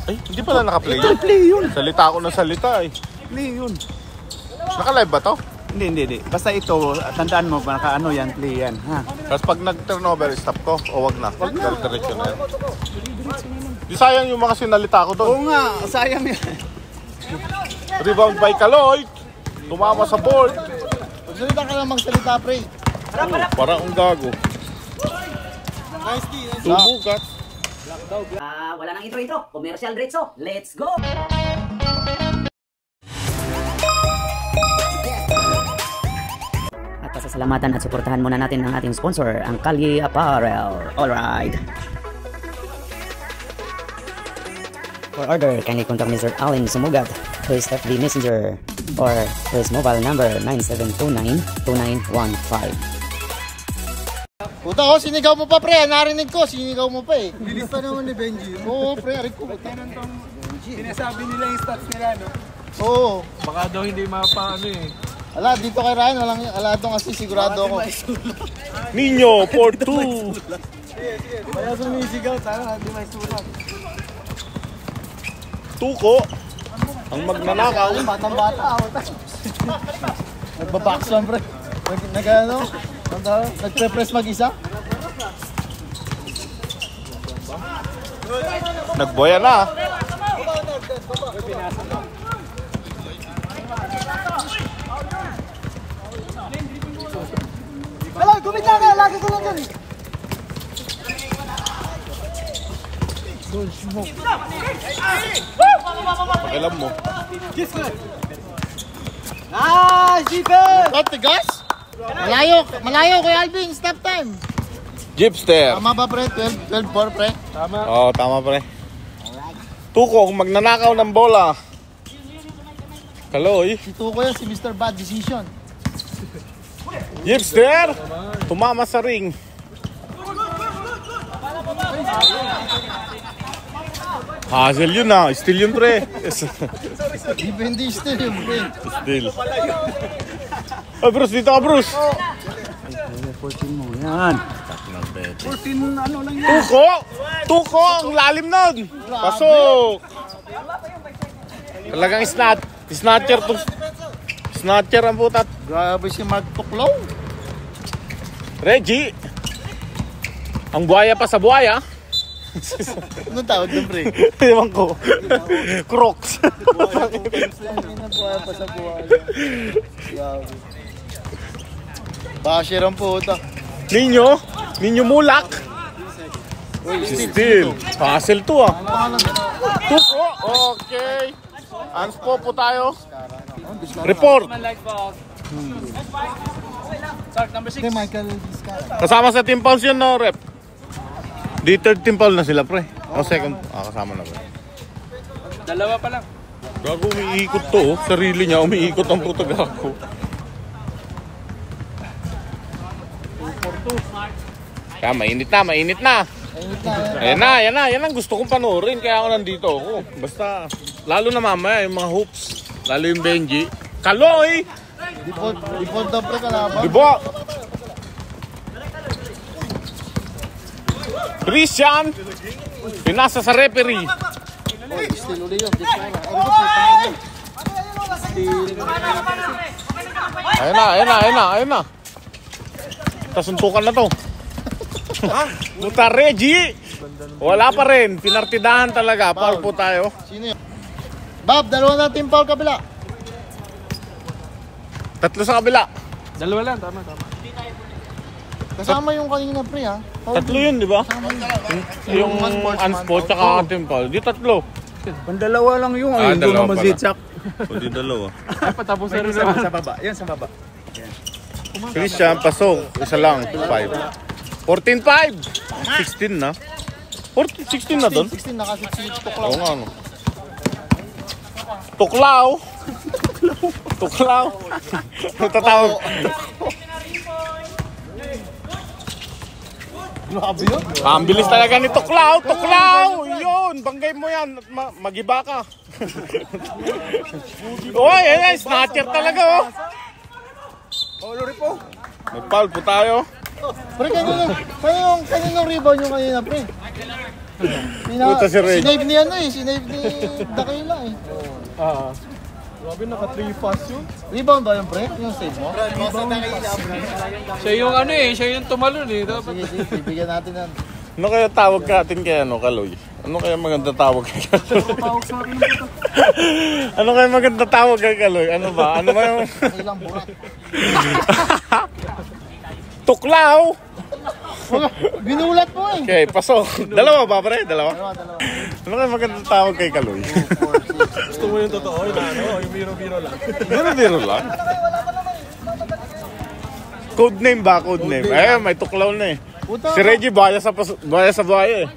Ay, hindi pala naka-play yun. Naka-play yun. Salita ako ng salita eh. Play yun. Naka-live ba to? Hindi. Basta ito, tandaan mo, naka-ano yan, play yan. Ha? Tapos pag nag-turnover, stop ko o wag na? Wag na. Diretso na yan. Di sayang yung mga sinalita ko doon. Oo nga, sayang yan. Rebound by Kaloy. Tumama sa board. Magsalita ka lang magsalita, pre. Parang ang gago. Nice D. Subukat. Wala nang intro. Commercial diretso. Let's go! At pasasalamatan at suportahan muna natin ang ating sponsor, ang Kalye Apparel. Alright. For order, kindly contact Mr. Allen Sumugat to his FB Messenger or to his mobile number 9729-2915. Puta ko, sinigaw mo pa, pre. Narinig ko, sinigaw mo pa eh. Bilis pa naman ni Benji. Oo, pre, arik ko. Sinasabi nila yung stats nila, no? Oo. Baka daw hindi mapaano eh. Ala, dito kay Ryan, walang aladong kasi sigurado ako. Ninyo, 4-2. Kaya sumisigaw, sana hindi may sulat. Tuko. Ang magnanakaw. Batang-bata. Nagbabox lang, pre. Nag-ano? Nagpe-press mag-isa? Nagboya na. Hello, gumita ka! Lagi ko lang dyan! Pakialam mo. Nice, defense! What, tigas? Malayo, Kuya Alvin, stop time! Jeepster. Tama ba, pre? 12-4, pre? Tama. Oo, tama pre. Tuko, kung magnanakaw ng bola. Kaloy. Si Tuko yan, si Mr. Bad Decision. Jeepster. Tumama sa ring. Hazel yun na. Still yun pre. Hindi still yun, pre. Still. Oh, Bruce, dito ka, Bruce. 14 mo, yan. 14 ano lang yan. Tuko, ang lalim nun. Pasok. Talagang snatcher ang putat. Grabe si Mark Tuklaw. Reggie. Ang buhaya pa sa buhaya. Anong tawag doon, pre? Ewan ko. Crocs. Buhay pa sa buhay. Basher ang puta. Ninyo mulak. Still. Hassle to ah. Tuko. Okay. Anspo po tayo. Report. Start number 6. Michael Vizcarra. Kasama sa team fouls yun no, rep. Di third team foul na sila pre. O second. Kasama na pre. Dalawa pa lang. Gago umiikot to oh. Sarili niya umiikot ang puto gago. Kaya mainit na. Ayan ang gusto kong panoorin kaya ako nandito ako. Basta, lalo na mamaya yung mga hoops. Lalo yung Benji. Kaloy! Default daw, pre, kalaban. Diba? Christian! Pinasa sa referee. Still uli yun. Ayun na. Tasuntukan na to. Puta Reggie! Wala pa rin. Pinartidahan talaga. Foul po tayo. Sino yun? Bob, dalawa na team foul kabila. Tatlo sa kabila. Dalawa lang, tama. Kasama yung kanina, pre, ha? Tatlo yun, di ba? Yung unspot tsaka team foul. Di tatlo. Pandalawa lang yung ay, doon naman si Chuck. O di dalawa. Ay, patapos na rin Sa baba, yan sa baba. Christian, pasok. Isa lang. 5. 14-5. 16 na. 16 na doon? 16 nakasipsilip Tuklaw. Oo nga, ano. Tuklaw. Tatawag. Grabe yun. Ang bilis talaga ni Tuklaw. Yun, banggay mo yan. Magiba ka. Oy, snatcher talaga, oh. Nag-foul po tayo. Pre, kaninong rebound yung kanina, pre? Puta si Red. Sinave ni ano eh, sinave ni Dakila eh. Grabe, naka 3 pass yun. Rebound ba yung pre? Yung save mo? Siya yung ano eh, siya yung tumalon eh. Dapat. Sige, bibigyan natin yan. Ano kaya tawag natin kay ano, Kaloy? Ano kaya maganda tawag kay Kaloy? Ano kaya maganda tawag kay Kaloy? Ano ba? Ano ba yung... Ilang burak. Tuklaw! Binulat mo eh. Okay, pasok. Dalawa ba, pre? Dalawa? Dalawa. Ano kaya maganda tawag kay Kaloy? Gusto mo yung totoo, yung ano, yung biro-biro lang. Biro-biro lang. Code name ba? Code name. Eh, may tuklaw na eh. Puta. Si Reggie baya sa baya eh.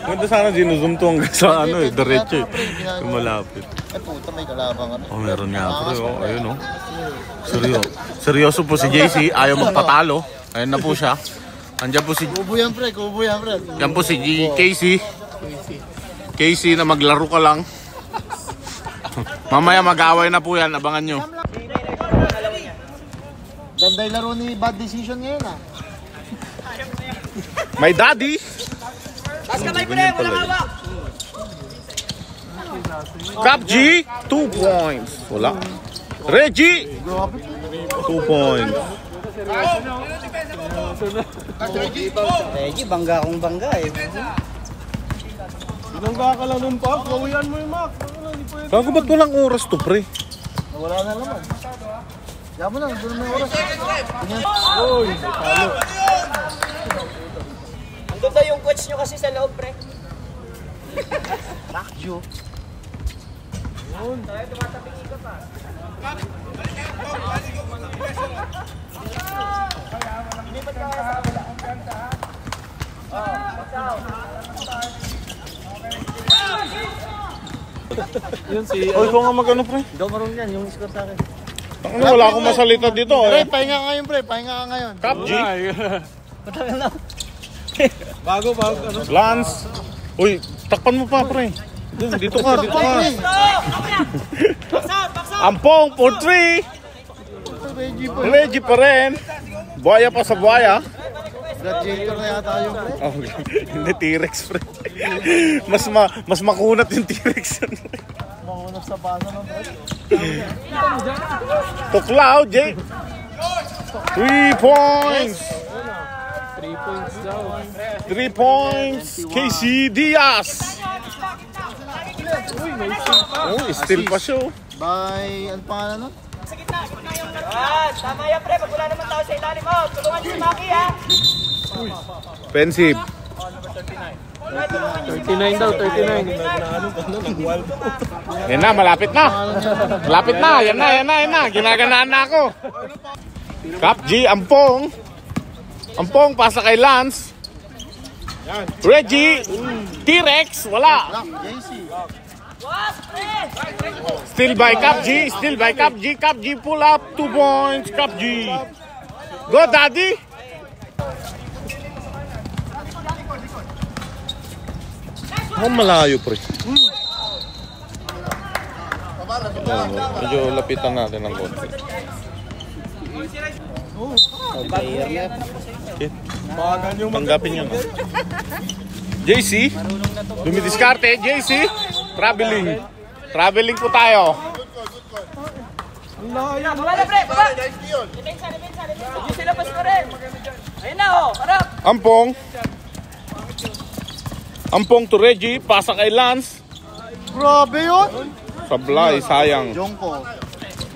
Ganda sana zinuzum to hanggang sa ano eh, diretso eh. Malapit. Ay puta, may kalabang ano. Oh, meron nga pre. Oh, ayun oh. Seryoso po si JC. Ayaw magpatalo. Ayun na po siya. Andiyan po si... Kubo yan pre, kubo yan pre. Yan po si Casey. Casey na maglaro ka lang. Mamaya mag-away na po yan. Abangan nyo. Ganda yung laro ni Bad Decision ngayon ah. My daddy. Cap G, 2 points. Wala. Reggie, 2 points. Reggie, bangga akong bangga eh. Binangga ka lang nun pa, kawian mo yung Mac. Bago ba't walang oras to, pre? Wala na naman. Diyan mo lang, doon may oras. Uy, talo. Andun daw yung coach nyo kasi sa loob, pre. Takjo. Yun si... Oy, ko nga mag-ano, pre. Hindi ako marunong yan, yung score sa akin. Ano, wala akong masalita dito, Pre, eh. pahinga ka ngayon pre, pahinga ka ngayon. Cap G, Bago, ano? Lance. Uy, takpan mo pa, pre. Dito ka, dito ka. Ampong, for 3. Reggie po. Reggie pa rin. Buhaya pa sa buhaya. Gladiator na yata yung pre. Oh, hindi T-Rex, pre. Mas makunat yung T-Rex. Makunat sa basa ng pre. Tuklaw, Jake. 3 points. 3 points daw. 3 points. KC Diaz. Oh, still pa siya. By, ano pangalan nun? Tama yan, pre. Pag wala naman tao sa ilalim mo, tulungan si Maki, ha? Offensive. 39 daw, 39. Yan na, malapit na. Malapit na. Yan na. Ginaganaan na ako. Cap G, Ampong. Ampong, pasa kay Lance. Reggie, T-Rex, wala. JC. Still by Cap G, Cap G pull up 2 points, Cap G. Go daddy. Oh, malayo pre. Medyo lapitan natin ng konti. Okay. Tanggapin nyo na. JC, dumidiskarte. JC, traveling po tayo. Wala, pre. Baba. Depensa. Hindi sila pas pa rin. Ayun na, oh. Harap. Ampong to Reggie, pasa kay Lance. Grabe yun! Sablay, sayang. Jongko.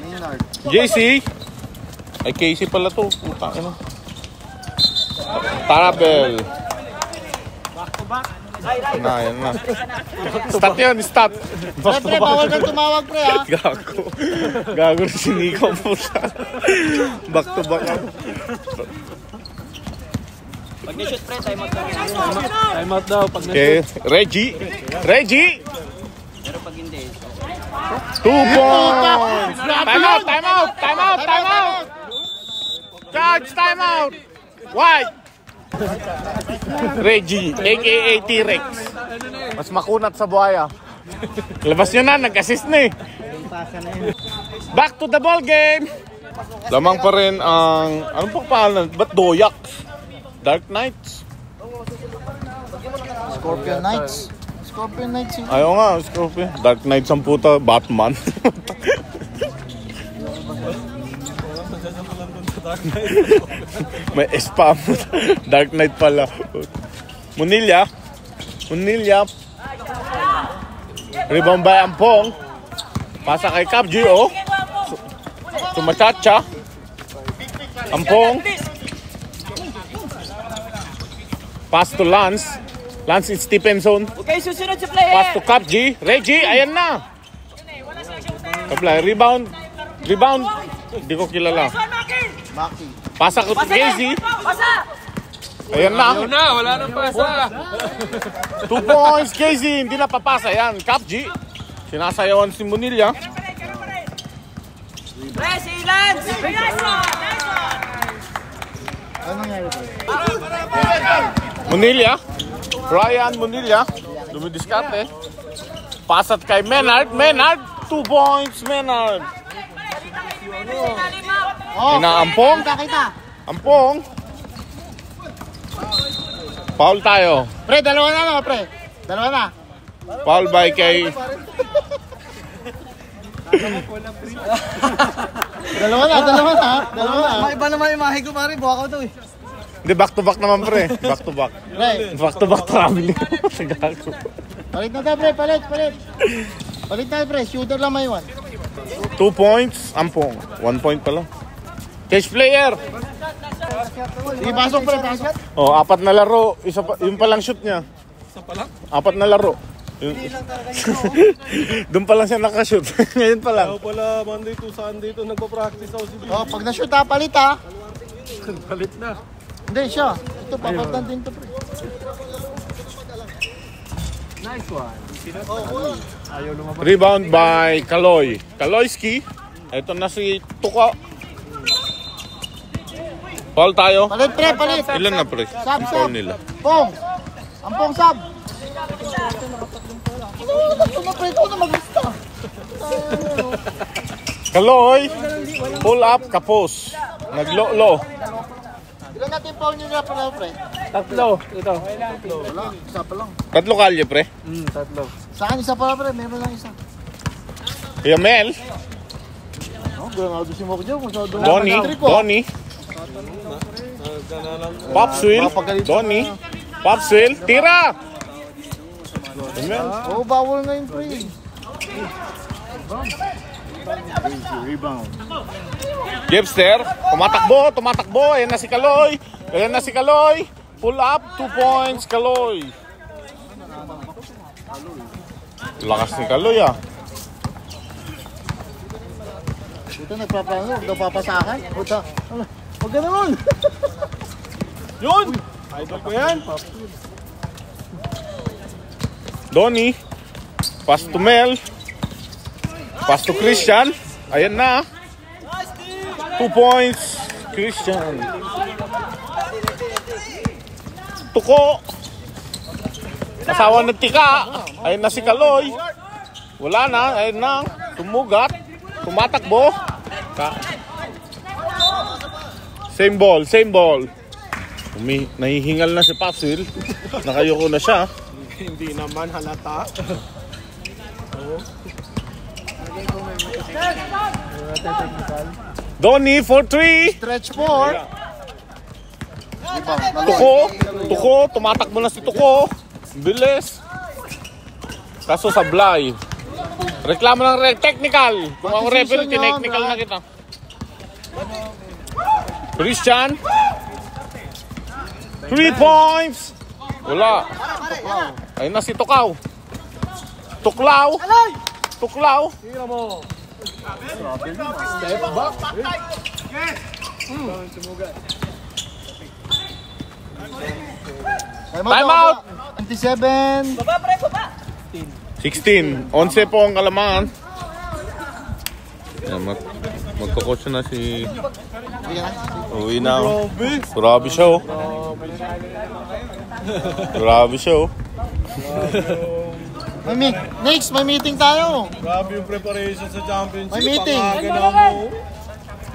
Maynard. JC. Ay, Casey pala to. Puta, ano. Tarabel. Yan na. Stat yun, stat. Pre, bawal kang tumawag pre ha. Gago na si Nico po siya. Back to back. Pag ni-shoot, pre, time out kami. Time out daw. Pag Okay, Reggie. Pero pag hindi, 2 points. Time out. Charge, time out. White. Reggie, aka T-Rex. Mas makunat sa buhaya. Labas nyo na, nag-assist na eh. Back to the ball game. Lamang pa rin ang, anong pang pangalan? Ba't Doyak? Dark Knights? Scorpion Knights. Scorpion Knights yun. Ayaw nga, Scorpion. Dark Knight ang puta, Batman. May spam. Dark Knight pala. Munilya. Rebound by Ampong. Pasa kay Cap G, oh. Sumachacha. Ampong. Pass to Lance. Lance is Stephenson. Okay, susunod sa player. Pass to Cap G. Reggie, ayan na. Apply. Rebound. Hindi ko kilala. Maki. Pasa ko to Casey. Pasa! Ayan na. Wala nang pasa. 2 points, Casey. Hindi na papasa. Yan, Cap G. Sinasayawan si Munilya. Press, Ilans! Nice one! Ano nangyari pre? Munilya. Ryan Munilya. Dumidiskarte. Pasat kay Menard. 2 points, Menard. Inaampong. Kita. Ampong. Foul tayo. Pre, dalawa na pre. Dalawa na. Foul by kay... Dalawa na. Iba naman yung mahi ko pare, buha ko to eh. Hindi, back to back naman pre. Back to back. Pre, Back to back traveling. Gago. palit na tayo pre, palit. Palit na pre, shooter lang may 1. 2 points, Ampong. 1 point pa lang. Cash player. Sige, pasok pre, pasok. Oh, 4 na laro. Isa pa, yung palang shoot niya. Isa pa lang? 4 na laro. Doon pa lang siya nakashoot. Ngayon pa lang. Ako pala Monday to Sunday to nagpa-practice ako si Bill. Oh, pag na-shoot ha, palit ha. Palit na. Hindi siya. Ito, papalitan din to pre. Nice one. Ayaw lumabas. Rebound by Kaloy. Kaloyski. Ito na si Tuka. Foul tayo. Palit pre, palit. Ilan na pre? Sab. Foul nila. Pong. Ampong sab. Ito na pre, ito na mag-gusta. Kaloy. Pull up, kapos. Naglo-lo. Ilan natin paul nyo na pala pre? Tatlo. Ito. Wala, isa pa lang. 3 kalye pre. Tatlo. Sa akin isa pala pre, meron lang isa. Kuya Mel. Oh, gano'n ako mo ko dyan. Donnie. Popswill. Donnie. Popswill. Tira! Amen. Oh, bawal na yun pre. Rebound. Gipster. Tumatakbo. Ayan na si Kaloy. Pull up. 2 points, Kaloy. Lakas ni Kaloy ah. Ito nagpapasakan. Puta. Huwag ka naman. Yun! Idol ko yan. Donnie. Pass to Mel. Pass to Christian. Ayan na. 2 points. Christian. Tuko. Asawa ng tika. Ayan na si Kaloy. Wala na. Ayan na. Tumugat. Tumatakbo. Same ball. Nahihingal na si Pasil. Nakayoko na siya. Hindi naman halata. Donnie for 3. Stretch 4. Tuko. Tumatakbo na si Tuko. Bilis. Kaso sablay. Reklamo ng technical. Kung ako referee, tinechnical na kita. Christian. 3 points. Wala. Ayun na si Tukaw. Tuklaw. Tira mo. Step back. Time out. 27. 16. 11 po ang kalamangan. Yan, magkakotso na si... Uwi na ako. Grabe siya oh. Grabe siya oh. Next, may meeting tayo. Grabe yung preparation sa championship. May meeting.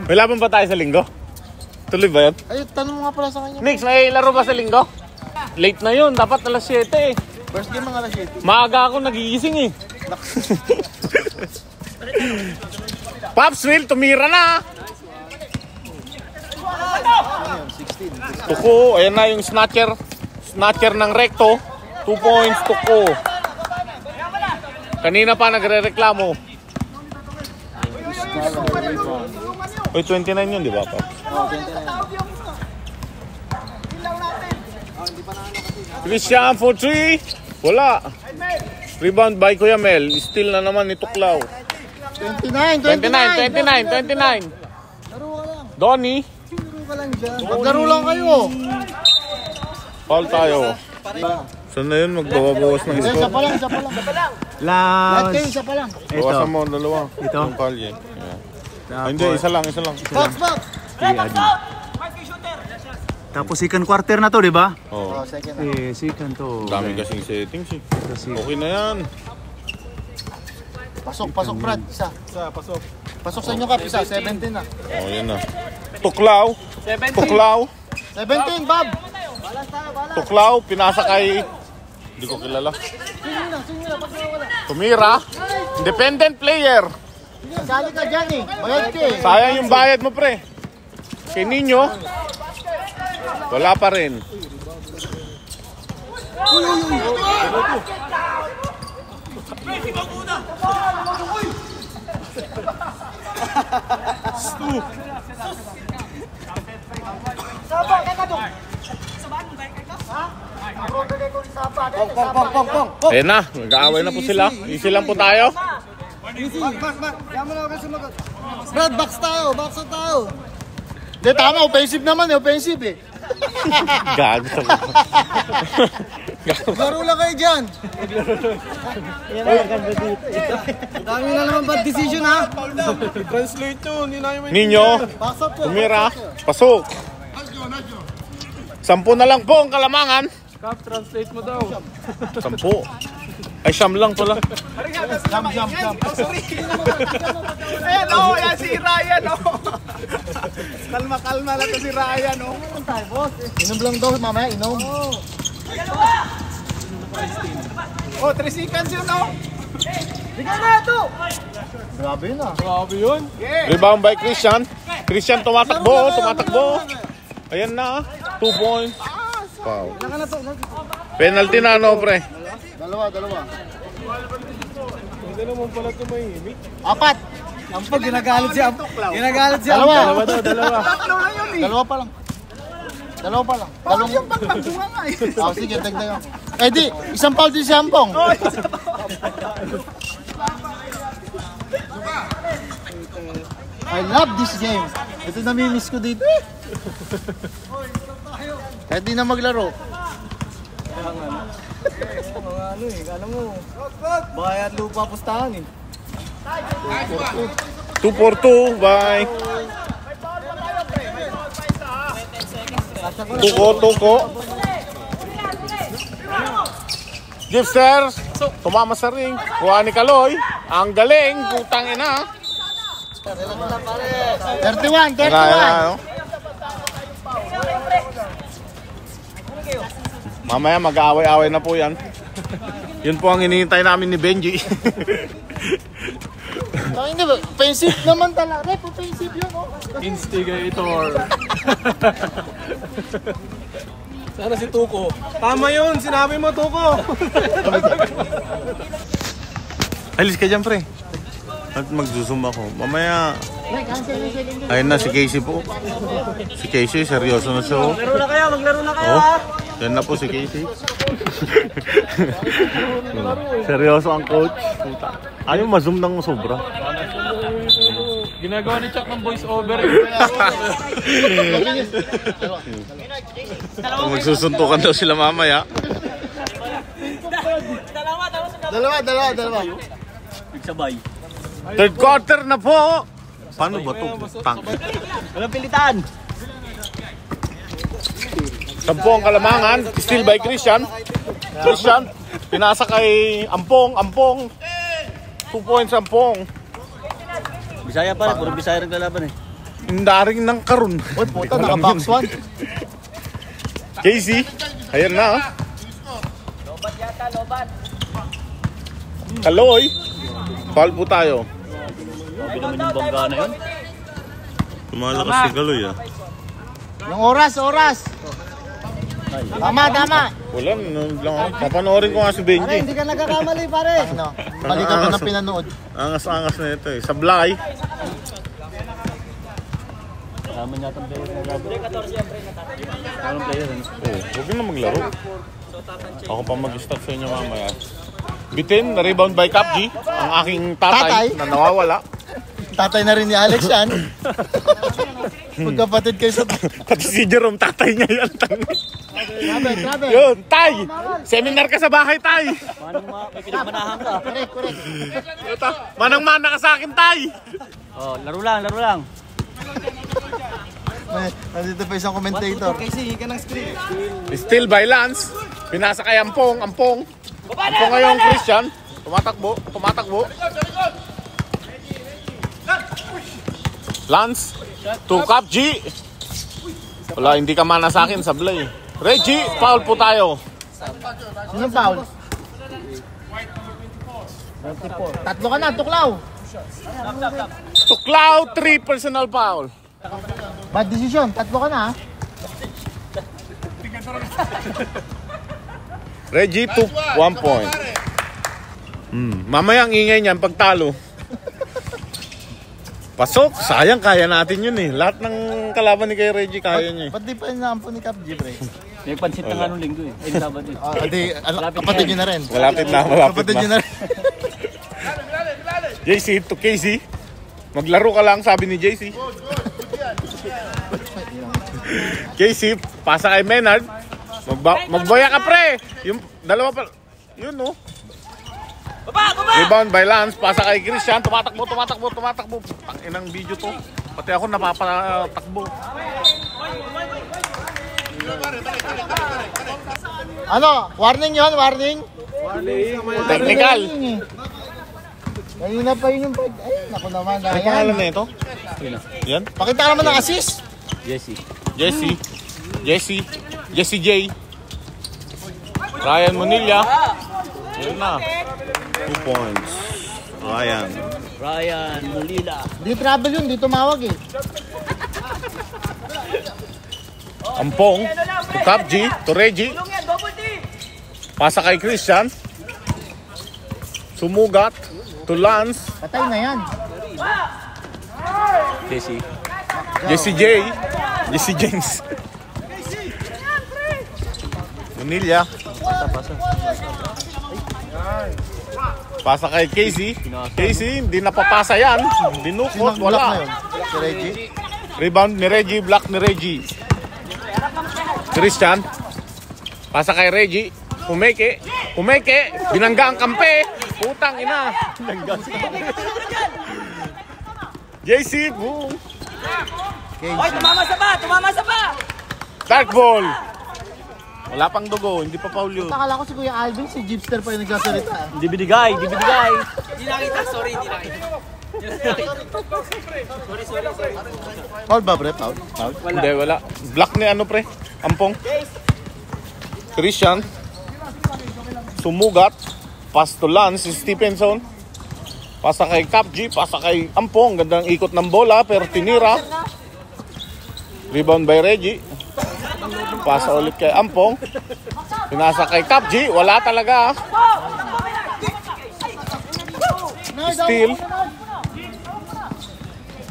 May laban pa tayo sa linggo? Tuloy ba yan? Ay, tanong mo nga pala sa kanya. Nix, may laro ba sa linggo? Late na yun. Dapat alas 7 eh. First game mga alas 7. Maaga ako nagigising eh. Pops Will, tumira na. Tuko, ayan na yung snatcher. Snatcher ng recto. 2 points, Tuko. Kanina pa nagre-reklamo. Uy, 29 yun, di ba, Pops? Oh, 29. Christian for 3. Wala. Rebound by Kuya Mel. Steal na naman ni Tuklaw. 29. Donnie. Maglaro lang kayo. Foul tayo. Saan na yun? Magbabawas ng Isa score. pa lang. Lahat kayo, isa pa lang. Bawasan mo, dalawa. Ito. Yung foul yan. Yeah. Hindi, isa lang. Box. Tapos second quarter na to, di ba? Oh. Oh, second na. Second to. Dami kasing settings eh. Okay na yan. Pasok, Brad. Isa. Pasok sa inyo, Kap. Isa. 17 na. Oh, yan na. Tuklaw. 17, Bob. Tuklaw, pinasa kay... Hindi ko kilala. Sino na, pag wala. Tumira. Independent player. Sali ka dyan eh. Bayad ka eh. Sayang yung bayad mo, pre. Kay Ninyo. Wala pa rin. Ayan na, nag-aaway na po sila. Easy lang po tayo. Brad, box tayo. Hindi, tama. Offensive naman eh. Offensive eh. Gago sa mga. Laro lang kayo dyan. Dami na naman bad decision ha. Translate nyo, hindi na yung Ninyo, Box up po. tumira, pasok. 10 na lang po ang kalamangan. Cap, translate mo daw. 10. Ay, siyam lang pala. Jump. Ayan o, yan si Ryan o. Kalma lang to si Ryan o. Inom lang daw mamaya. Inom. Oh, 3 seconds yun o. Grabe yun ah. Grabe yun. Rebound by Christian. Christian tumatakbo. Ayan na, 2 points. Wow. Penalty na ano, pre. Dalawa. Hindi naman pala tumahimik. 4. Ang pag ginagalit siya. Dalawa. Tatlo na yun eh. Dalawa pa lang. Parang yung pagpagdunga nga eh. Oh, sige, dagdagan. Eh di, isang foul din si Hampong. I love this game. Ito namimiss ko dito eh. Kahit di na maglaro. Mga ano eh, alam mo. Bayad lupa pustahan eh. 2 for 2 by Tuko. Gipsters, tumama sa ring. Kuha ni Kaloy. Ang galing, putang ina. 31. Ano? Mamaya mag-aaway-aaway na po yan. Yun po ang hinihintay namin ni Benji. Hindi ba? Offensive naman talaga. Rep, offensive yun oh. Instigator. Sana si Tuko. Tama yun, sinabi mo Tuko. Alis ka dyan, pre. At magsusum ako. Mamaya, ayun na si Casey po. Si Casey, seryoso na siya. Maglaro na kayo Oh, yan na po si Casey. Seryoso ang coach. Puta. Ayaw ma-zoom ng sobra. Ginagawa ni Chuck ng voice over. Magsusuntukan daw sila mamaya. Dalawa. Sabay. Third quarter na po. Paano ba ito? Tank. Walang pilitan. 10 ang kalamangan. Still by Christian. Pinasa kay Ampong. 2 points Ampong. Bisaya pa rin, puro Bisaya naglalaban eh. Indaring ng karun. Oh, puta, naka-box 1. Casey. Ayan na. Kaloy. Foul po tayo. Sabi naman yung bangga na yun. Tumalakas si Kaloy ah. Yung oras. Tama. Wala, nanonood lang ako. Papanoorin ko nga si Benji. Hindi ka nagkakamali, pare. Ano? Mali ka pa ng pinanood. Angas-angas na ito eh. Sablay. Kasama niya itong player na gabi. Anong player ano? Oh, huwag na maglaro. Ako pa mag-start sa inyo mamaya. Bitin, na-rebound by Cap G. Ang aking tatay na nawawala. Tatay na rin ni Alex yan. Magkapatid kayo sa... Pati si Jerome, tatay niya yan. Grabe. Yun, tay! Seminar ka sa bahay, tay! May pinagmanahan ka. Correct. Manang-mana ka sa akin, tay! Oh, laro lang. Nandito pa isang commentator. Kasi ka ng screen. Still by Lance. Pinasa kay Ampong. Ampong ngayon, Christian. Tumatakbo. Lance. To Cap G. Wala, hindi ka mana sa akin, sablay. Reggie, foul po tayo. Sino foul? 24. Tatlo ka na, tuklaw. Tuklaw, 3 personal foul. Bad decision, tatlo ka na ha. Reggie, 1 point. Mamaya ang ingay niyan pagtalo. Pasok, sayang kaya natin yun eh. Lahat ng kalaban ni kay Reggie kaya niya eh. Ba't di pa inaampo ni Cap G, pre? May pansit na nga nung linggo eh. Ay, Sabado eh. Kapatid nyo na rin. Malapit na. Kapatid nyo na rin. JC to Casey. Maglaro ka lang, sabi ni JC. Casey, pasa kay Menard. Magboya ka, pre. Yung dalawa pa. Yun, no. Rebound by Lance. Pasa kay Christian. Tumatakbo. Inang video to. Pati ako napapatakbo. Ano? Warning yun, warning? Technical. Kanina pa yun yung pag... Ay, naku naman. Ano pangalan na ito? Yan. Pakita ka naman ng assist. Jesse J. Ryan Monilla. Yun na. 2 points. Ryan Molina. Di travel yun, di tumawag eh. Ampong. To Cap G. To Reggie. Pasa kay Christian. Sumugat. To Lance. Patay na yan. Jesse James. Munilla. Pasa kay Casey, hindi napapasa yan. Dinukot, wala. Si Reggie. Rebound ni Reggie, block ni Reggie. Christian. Pasa kay Reggie. Pumeke. Binangga ang kampe. Putang ina. JC, boom. Hoy, tumama sa pa! Dark ball. Wala pang dugo, hindi pa foul yun. Akala ko si Kuya Alvin, si Jeepster pa yung nagsasalita. Hindi binigay. Di nakita, sorry. Foul ba, pre? Foul? Hindi, wala. Block ni ano, pre? Ampong. Christian. Sumugat. Pass to Lance, Stephenson. Pasa kay Cap G, pasa kay Ampong. Gandang ikot ng bola, pero tinira. Rebound by Reggie. Pasa ulit kay Ampong. Pinasa kay Cap G, wala talaga. Steal.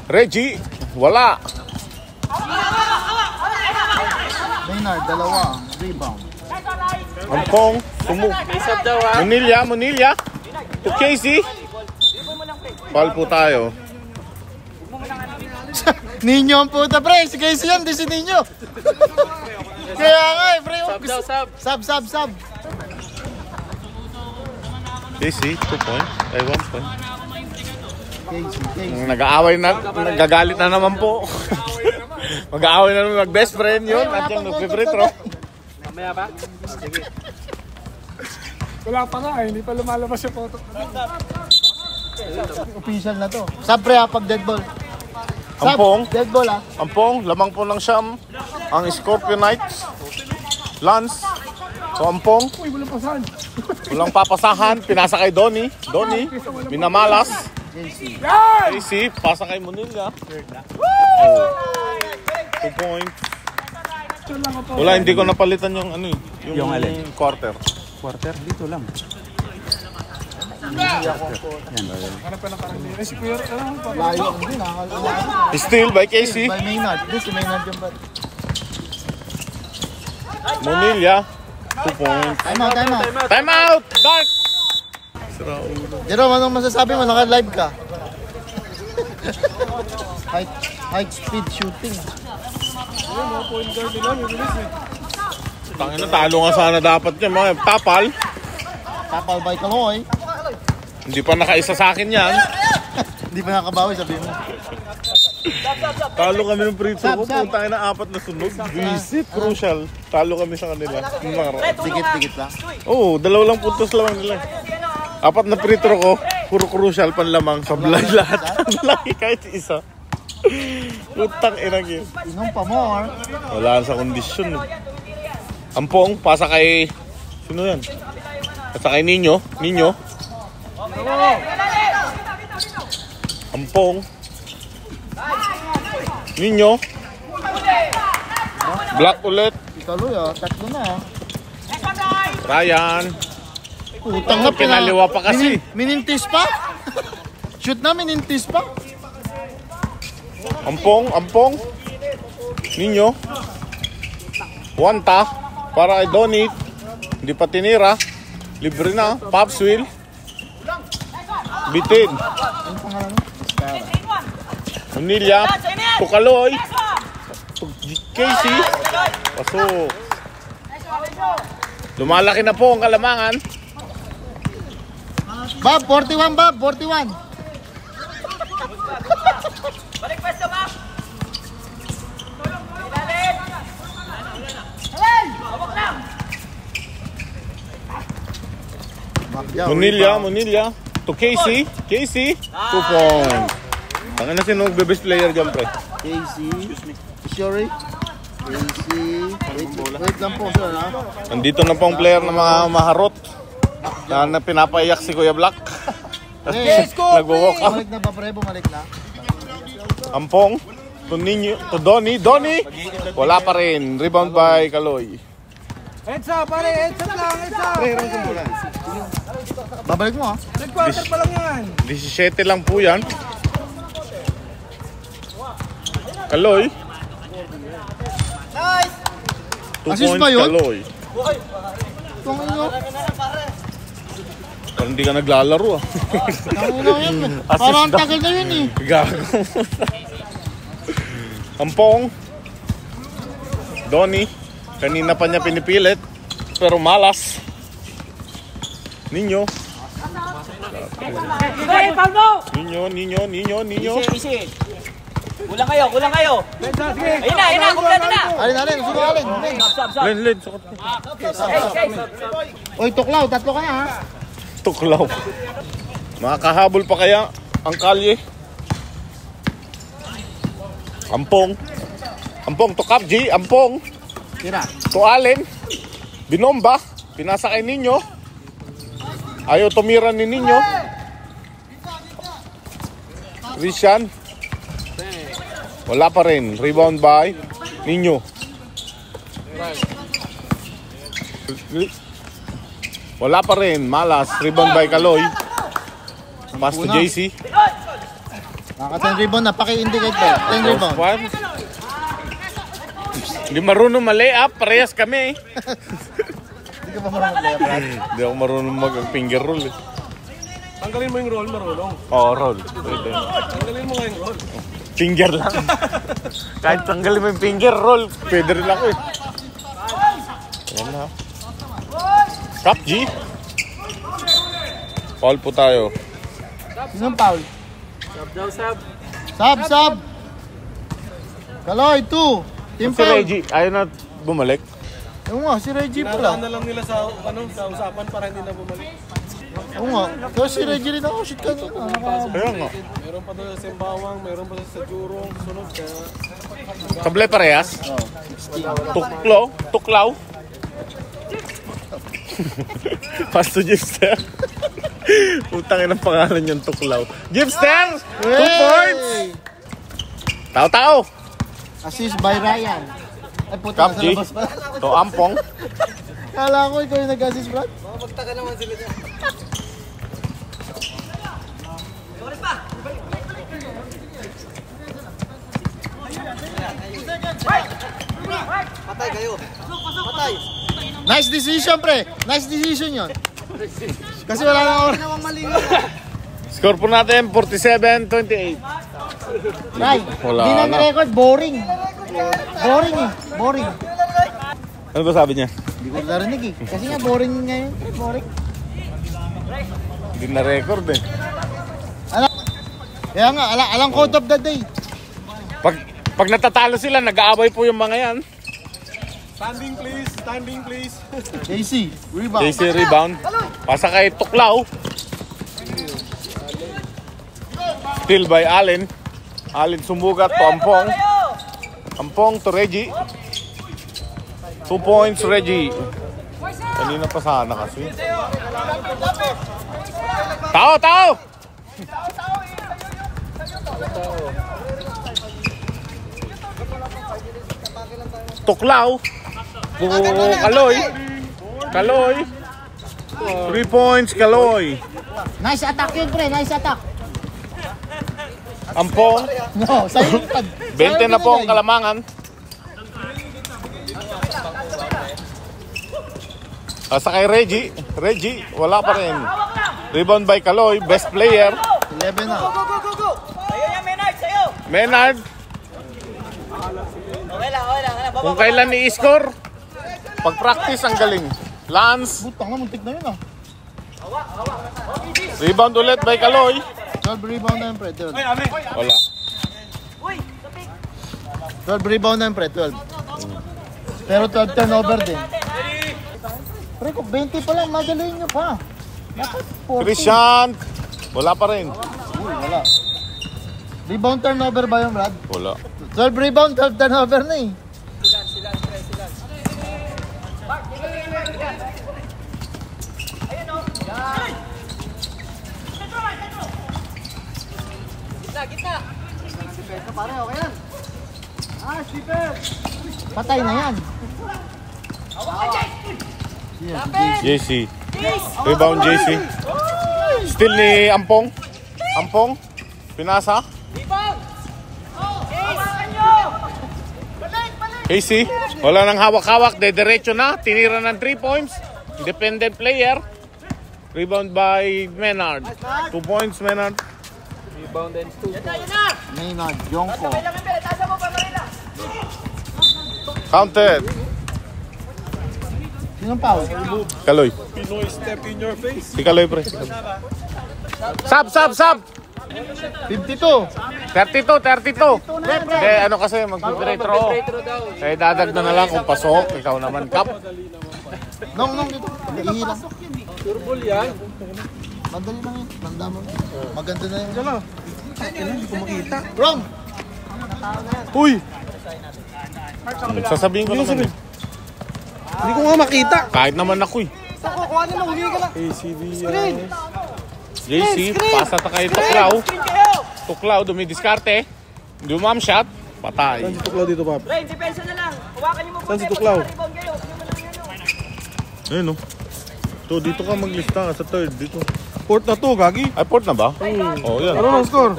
Reggie, wala. Maynard, dalawa. Rebound. Ampong, Munilla. To Casey. Foul po tayo. Ninyo ang puta, pre. Si Casey yan, di si Ninyo. Kaya nga eh, pre. Sub. Casey, 2 point. Ay, 1 point. Casey. Nag-aaway na, nagagalit na naman po. Mag-aaway na naman, mag-best friend yun. At yung nag-free throw. Mamaya ba? Sige. Wala pa nga, hindi pa lumalabas yung photo. Official na to. Sub, pre, pag dead ball. Ampong. Dead ball, Ampong, lamang po ng Siyam. Ang Scorpio Knights. Lance. So, Ampong. Uy, walang pasan. Walang papasahan. Pinasa kay Donnie. Donnie. Minamalas. Yan! AC. Pasa kay Munilla. 2 points. Wala, hindi ko napalitan yung ano eh. Yung alin? Quarter. Quarter, dito lang. Hanap ka na parang nila. Si Kuya, Layo ang din, nakakalayo. Still by Casey. By Maynard. Hindi, si Maynard yung bat. Munilla. 2 points. Time out, time out. Time out! Dark! Jerome, anong masasabi mo? Naka-live ka. High speed shooting. Tangina, talo nga sana dapat yan. Mga tapal. Tapal by Kaloy. Hindi pa nakaisa sa akin yan. Hindi pa nakabawi, sabi mo. Talo kami ng free throw ko. Sab. Punta na 4 na sunog. Visit, crucial. Talo kami sa kanila. Dikit-dikit lang. Oo, 2 lang puntos lamang nila. 4 na free throw ko. Puro crucial panlamang. Sablay lahat. Laki kahit isa. Putang inang yun. Inom pa more. Wala sa kondisyon. Ampong, pasa kay... Sino yan? Pasa kay Ninyo. Ninyo. Ampong. Ninyo. Black ulit. Kaloy, tatlo na. Ryan. Utang na Pinaliwa pa kasi. Minintis pa? Shoot na, minintis pa? Ampong, Ampong. Ninyo. Wanta. Para kay Donnie. Hindi pa tinira. Libre na. Pops wheel. Bitin. Munilla. Tukaloy. Casey. Pasok. Lumalaki na po ang Kalamangan. Bob, 41 Bob, 41. Balik pwesto, Mac! Munilla, Munilla. To Casey. Casey. 2 points. Ang na sino best player dyan, pre? Casey. Sorry. Casey. Wait lang po, sir, ha? Nandito na pong player na mga maharot. Na pinapaiyak si Kuya Black. Nagwo-walk out. Bumalik na ba, pre? Bumalik na. Ampong. To Ninyo. To Donnie. Donnie. Wala pa rin. Rebound by Kaloy. Heads up, pare. Heads up lang. Heads up. Babalik mo, ha? Third quarter pa lang yan. 17 lang po yan. Kaloy. 2 Assist points ba yun? Kaloy. Itong ino. Parang hindi ka naglalaro ah. Ang ino yan. Parang ang tagal na yun, eh. Gago. Ampong. Donnie. Kanina pa niya pinipilit. Pero malas. Ninyo. Hey, Palmo! Ninyo. Easy. Kulang kayo. Ayun na, kumpleto na. Alin, sige, alin. Sab. Len, sukot. Oy, tuklaw, tatlo ka na, ha? Tuklaw. Makakahabol pa kaya ang kalye? Ampong. Ampong to Kapji. Ampong. Tira. To Allen. Binomba. Pinasa kay Ninyo. Ayaw tumira ni Ninyo. Christian. Wala pa rin. Rebound by Ninyo. Wala pa rin. Malas. Rebound by Kaloy. Pass to JC. Naka 10 rebound na. Paki-indicate ba? 10 rebound. Hindi marunong ma-layup. Parehas kami. Hindi ka ba marunong mag-layup? Hindi ako marunong mag-finger roll eh. Tanggalin mo yung roll, marunong. Oo, roll. Pwede. Tanggalin mo nga yung roll. Finger lang. Kahit tanggalin mo yung finger roll, pwede rin ako eh. Ayan na. Cup G. Foul po tayo. Sinong foul? Sab. Sab. Kaloy, 2. Team Si foul. Reggie, ayaw na bumalik. Oo nga, si Reggie pala. na lang nila sa usapan para hindi na bumalik. Oo nga. Pero si Reggie rin ako, shit kanina. Kaya nga. Meron pa doon sa Simbawang, meron pa sa Jurong, sunod kaya... Sablay parehas. Tuklaw. Pass to Gipster. Utangin ang pangalan yung Tuklaw. Gipster! 2 points! Tao-tao! Assist by Ryan. Ay puta, Cap nasa G. labas pa. To Ampong. Kala ko ikaw yung nag-assist, Brad. Patay kayo. Patay. Nice decision, pre. Nice decision yun. Kasi wala na oras. Score po natin 47-28. Ray, Wala di na na. record. Boring. Boring eh. Boring. Ano ba sabi niya? Hindi ko narinig eh. Kasi nga boring ngayon. Boring. Hindi na record eh. Kaya nga, alang code of the day. Pag natatalo sila, nag-aaway po yung mga yan. Standing please, standing please. JC, rebound. JC rebound. Pasa kay Tuklaw. Steal by Allen. Allen sumugat to Ampong. Ampong to Reggie. 2 points Reggie. Kanina pa sana kasi. Tao, tao! Tuklaw. Kaloy. Kaloy. 3 points Kaloy. Nice attack yun, pre. Nice attack. Ampong. No, sa'yo yung pad. 20 na po ang Kalamangan. Sa kay Reggie. Reggie, wala pa rin. Rebound by Kaloy, best player. 11 na. Sa'yo yan, Menard, sa'yo. Menard, Okay lang, okay lang. kung kailan i-score, pag-practice ang galing. Lance, Butang na, muntik na yun ah. rebound ulit by Kaloy. 12 rebound na yun, pre. 12. Wala. 12 rebound na yun, pre. 12. Pero 12 turnover din. Pre, kung 20 pa lang, magaling nyo pa. Dapat 40. Christian, wala pa rin. Uy, wala. Rebound turnover ba yun, Brad? Wala. 12 rebound, 12 turnover na eh. Patay na yan. JC. Rebound JC. Still ni Ampong. Ampong. Pinasa. Casey. Wala nang hawak-hawak. Diretso na. Tinira ng 3 points. Independent player. Rebound by Menard. 2 points Menard. Maynard, Yonko. Counted. Sinong foul? Kaloy. Pinoy step in your face. Si Kaloy pre. Sub. 52. 32. Eh, ano kasi, mag-retro. Eh, dadagdag na lang kung pasok. Ikaw naman, Kap. Nong, dito. Ihila. Turbol yan. Madali lang yun. Tanda mo. Maganda na yun. Dala. Hindi ko makita. Wrong! Uy! Sasabihin ko naman. Hindi ko nga makita. Kahit naman ako eh. Kuhanin mo, humingi ka lang. ACB. JC, pasa ta kay Tuklaw. Tuklaw, dumidiskarte. Dumam shot. Patay. Saan si Tuklaw dito, Pap? Ray, depensa na lang. Hawakan niyo mo. Saan si Tuklaw? Rebound kayo. Tingnan mo lang yan. Ayun o. So, dito ka maglista sa third. Dito. Port na to, Gagi. Ay, port na ba? Oo, yan. Ano ang score?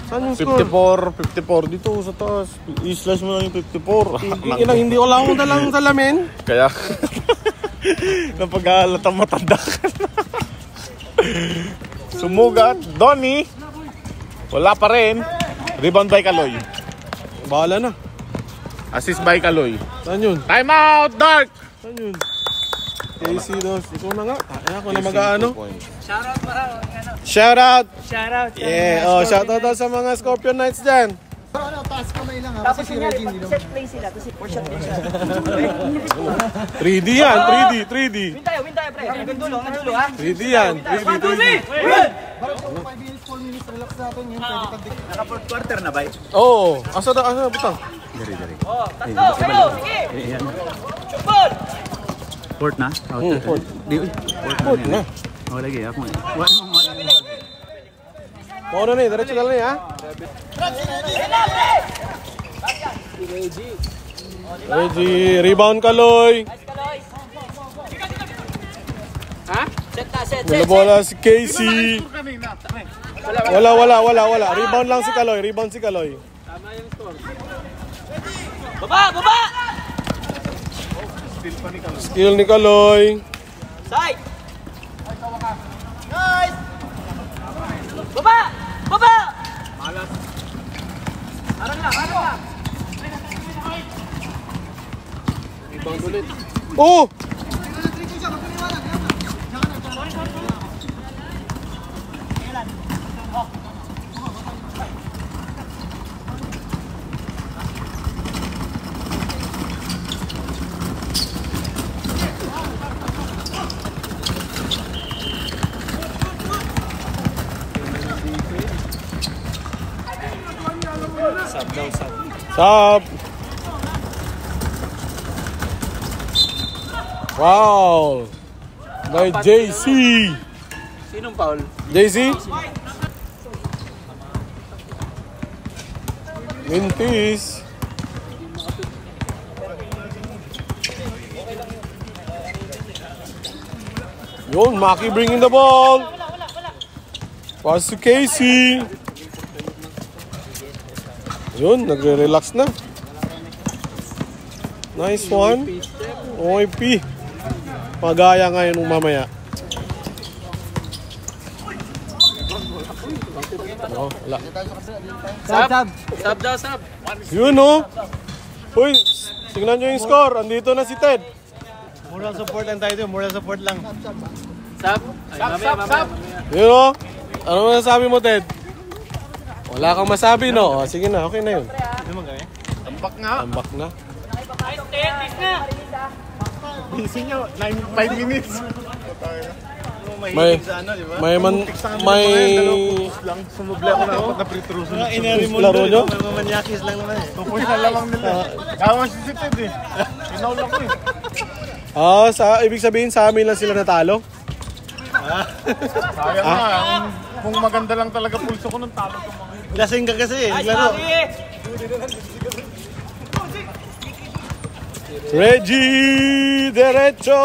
Saan yung score? 54 dito sa taas. I-slash mo lang yung 54. Hindi ko lang akong dalang salamin. Kaya, napag-aalatang matanda ka na. Sumugat. Donnie. Wala pa rin. Rebound by Kaloy. Bahala na. Assist by Kaloy. Saan yun? Time out, Dark! Saan yun? AC2. Ikaw na nga. Ay, ako na mag-ano. Shout out! Yeah, oh, shout out sa mga Scorpion Knights dyan. Ano, taas kamay lang ha. Tapos yun set play sila. Tapos 4 shot din siya. 3D yan, 3D. Win tayo, pre. Hanggang dulo ha. 3D yan, 3D. Bago 5 minutes, 4 minutes, relax natin yun. Pwede pag Naka-4 quarter na ba? Oo, asa na, butang. Oh, tatlo, kayo. Sige. Shoot ball. Port na? Port. Di, Port na. Oh, lagi ako. Wala mo Mau na nih, diretso ka lang ha. Reggie, rebound Kaloy. Set na, set. Wala bola si Casey. Wala. Rebound lang si Kaloy, rebound si Kaloy. Baba, baba! Skill ni Kaloy. Side! Baba! Baba! Harang lang. Oh! Sub. Wow. By JC. Sinong foul? JC. Mintis. Yun, Maki bringing the ball. Pass to Casey. Yun, nagre-relax na. Nice one. OIP. Pagaya ngayon mamaya. Oh, wala. Sub daw, sub. Yun oh. Uy, tingnan nyo yung score. Andito na si Ted. Moral support lang tayo dito. Moral support lang. Sub. Ay, mamaya. Yun oh. Ano masasabi mo, Ted? Wala kang masabi, no? O, sige na, okay na yun. Ano man gawin? Tambak nga. Tambak na. Busy nyo. 5 minutes. May, Mahilig sa ano, di ba? may man, May... may... lang. Sumubla ko na ako na free throw. Inari mo Laro nyo? May mamanyakis lang naman eh. 2 points na lamang nila. Kawan si Ted eh. Inaul ako eh. Ah, ibig sabihin sa amin lang sila natalo? Sayang na. Kung maganda lang talaga pulso ko ng talo ko mga. Lasing ka kasi eh. Naglaro. Reggie! Derecho!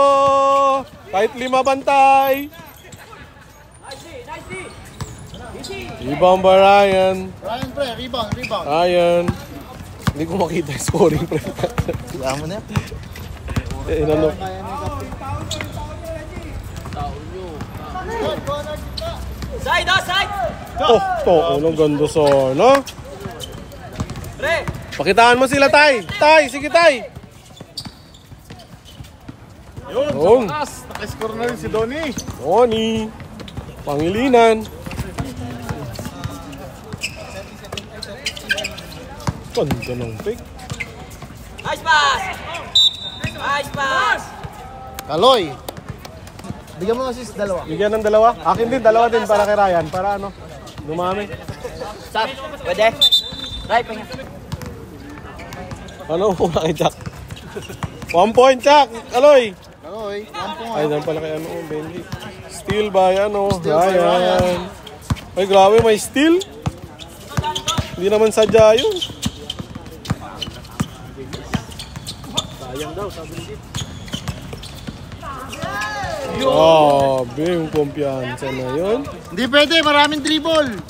Kahit 5 bantay. Rebound ba Ryan? Ryan pre, rebound. Ryan. Hindi ko makita yung scoring pre. Wala mo na. Inano? Side, side! Oh, to. Anong ganda sa no? Pre! Pakitaan mo sila, Tay. Tay, sige, Tay. Yun, sa taas. Naka-score na rin si Donnie. Donnie. Pangilinan. Ganda ng pick. Nice pass! Nice pass! Kaloy. Bigyan mo assist dalawa. Bigyan ng dalawa. Akin din, dalawa din para kay Ryan. Para ano, dumami. Stop! Pwede? Right, pahinga. Ano mo kay Jack? 1 point, Jack. Aloy. Kaloy. Ay, dan pala kay ano, Benji. Steal by ano, Ryan. Ay, grabe, may steal. Hindi naman sadya yun. Sayang daw, sabi ni Jeep. Grabe, yung kumpiyansa na yun. Hindi pwede, maraming dribble.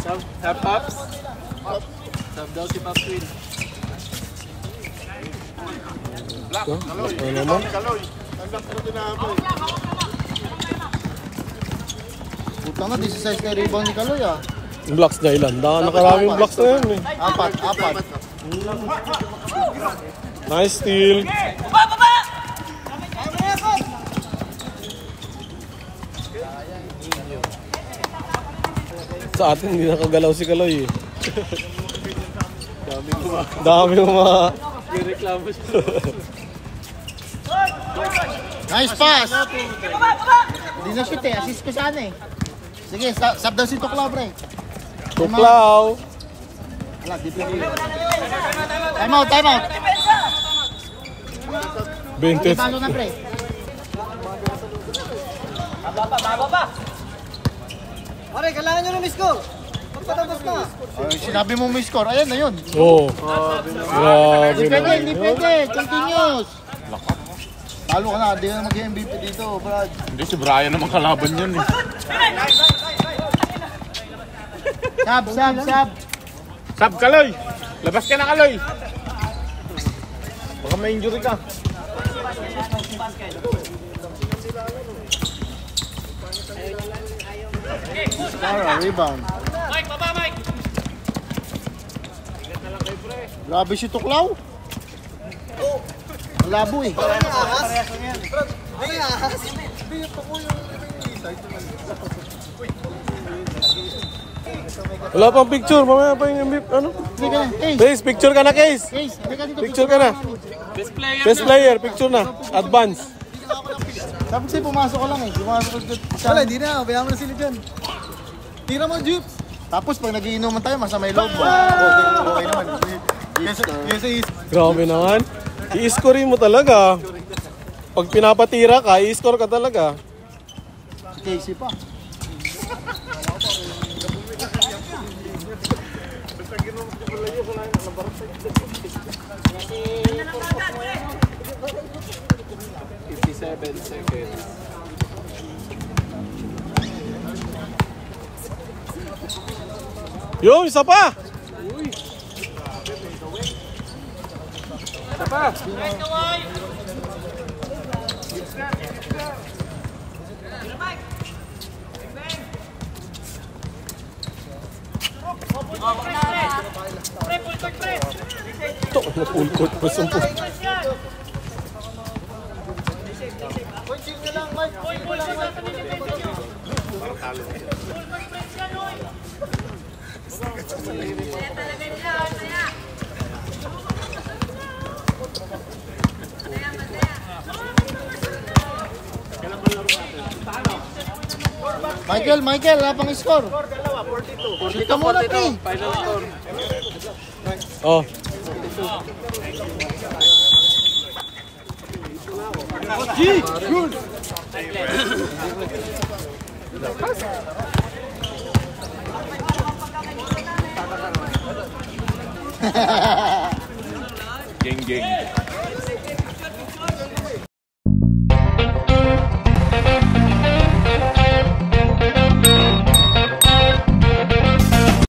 Sub Pops. Sub daw si Pops Win. Ano naman? Puta na, 16 ka rebound ni Kaloy ah. Yung blocks niya ilan? Nakaraming blocks na yun eh. 4. Nice steal. Baba, baba! Sa atin hindi nakagalaw si Kaloy eh. Dami mga... Reklamo siya. Nice pass. Hindi na shoot eh, assist ko sana eh. Sige, sub daw si Tuklaw pre. Tuklaw. Wala, di pa rin. Time out, time out. 20. Pasok na, pre. Baba. Pare, kailangan nyo ng score. Pagpatapos na. Ay, sinabi mo may score. Ayan na yun. Oo. Grabe Hindi pwede, naman. hindi pwede. Continuous. Talo ka na, hindi ka na mag-MVP dito, Brad. Hindi, si Brian naman kalaban yun eh. Sab. Sab, Kaloy! Labas ka na, Kaloy! Baka may injury ka. Score, rebound. Grabe si Tuklaw. Malabo eh. Wala pang picture. Mamaya pa yung ano? Hindi ka na. Case, Case, picture ka na, Case. case. Hindi ka dito. Picture ka na. Best player, picture na. Advance. Dapat sa'yo pumasok ka lang eh. Pumasok ka dito. Wala, hindi na. Bayaan mo na sila dyan. Tira mo, Jeeps. Tapos pag nagiinuman tayo, masamay loob. Okay naman. Yes, Grabe naman. I-score mo talaga. Pag pinapatira ka, i-score ka talaga. Si Casey pa. Yo, isa pa! Ito, full court pa sa pool. Michael, wala pang score. Shoot ka muna, pre. Oh. Geng.